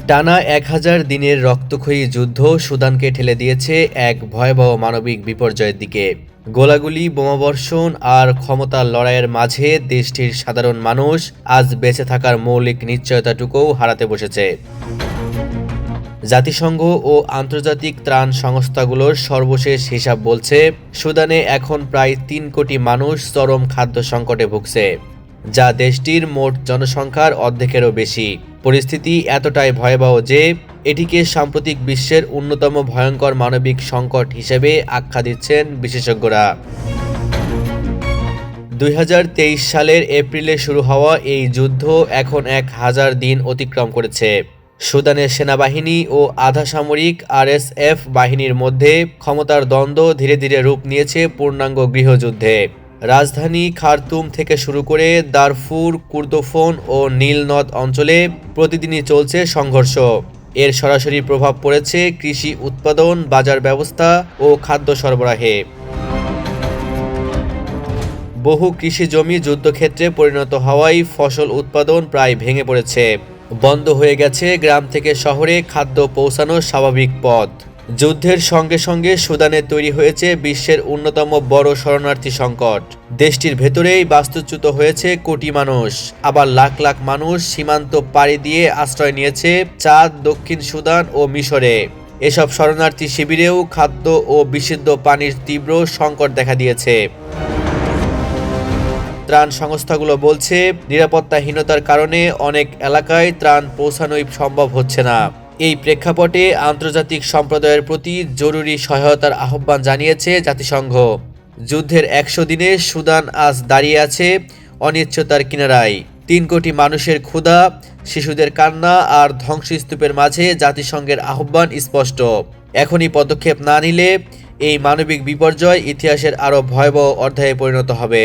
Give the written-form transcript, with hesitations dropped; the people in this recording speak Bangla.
টানা ১,০০০ দিনের রক্তক্ষয়ী যুদ্ধ সুদানকে ঠেলে দিয়েছে এক ভয়াবহ মানবিক বিপর্যয়ের দিকে। গোলাগুলি, বোমাবর্ষণ আর ক্ষমতার লড়াইয়ের মাঝে দেশটির সাধারণ মানুষ আজ বেঁচে থাকার মৌলিক নিশ্চয়তাটুকুও হারাতে বসেছে। জাতিসংঘ ও আন্তর্জাতিক ত্রাণ সংস্থাগুলোর সর্বশেষ হিসাব বলছে, সুদানে এখন প্রায় ৩ কোটি মানুষ চরম খাদ্য সংকটে ভুগছে, যা দেশটির মোট জনসংখ্যার অর্ধেকেরও বেশি। পরিস্থিতি এতটাই ভয়াবহ যে এটিকে সাম্প্রতিক বিশ্বের অন্যতম ভয়ঙ্কর মানবিক সংকট হিসেবে আখ্যা দিচ্ছেন বিশেষজ্ঞরা। ২০২৩ সালের এপ্রিলে শুরু হওয়া এই যুদ্ধ এখন ১,০০০ দিন অতিক্রম করেছে। সুদানের সেনাবাহিনী ও আধা সামরিক আরএসএফ বাহিনীর মধ্যে ক্ষমতার দ্বন্দ্ব ধীরে ধীরে রূপ নিয়েছে পূর্ণাঙ্গ গৃহযুদ্ধে। রাজধানী খার্তুম থেকে শুরু করে দারফুর, কুর্দোফোন ও নীল নদ অঞ্চলে প্রতিদিনই চলছে সংঘর্ষ। এর সরাসরি প্রভাব পড়েছে কৃষি উৎপাদন, বাজার ব্যবস্থা ও খাদ্য সরবরাহে। বহু কৃষি জমি যুদ্ধক্ষেত্রে পরিণত হওয়ায় ফসল উৎপাদন প্রায় ভেঙে পড়েছে। বন্ধ হয়ে গেছে গ্রাম থেকে শহরে খাদ্য পৌঁছানোর স্বাভাবিক পথ। যুদ্ধের সঙ্গে সঙ্গে সুদানে তৈরি হয়েছে বিশ্বের অন্যতম বড় শরণার্থী সংকট। দেশটির ভেতরেই বাস্তুচ্যুত হয়েছে কোটি মানুষ, আবার লাখ লাখ মানুষ সীমান্ত পাড়ি দিয়ে আশ্রয় নিয়েছে চাদ, দক্ষিণ সুদান ও মিশরে। এসব শরণার্থী শিবিরেও খাদ্য ও বিশুদ্ধ পানির তীব্র সংকট দেখা দিয়েছে। ত্রাণ সংস্থাগুলো বলছে, নিরাপত্তাহীনতার কারণে অনেক এলাকায় ত্রাণ পৌঁছানোই সম্ভব হচ্ছে না। এই প্রেক্ষাপটে আন্তর্জাতিক সম্প্রদায়ের প্রতি জরুরি সহায়তার আহ্বান জানিয়েছে জাতিসংঘ। যুদ্ধের ১০০ দিনে সুদান আজ দাঁড়িয়ে আছে অনিশ্চয়তার কিনারায়। ৩ কোটি মানুষের ক্ষুধা, শিশুদের কান্না আর ধ্বংসস্তূপের মাঝে জাতিসংঘের আহ্বান স্পষ্ট। এখনই পদক্ষেপ না নিলে এই মানবিক বিপর্যয় ইতিহাসের আরও ভয়াবহ অধ্যায়ে পরিণত হবে।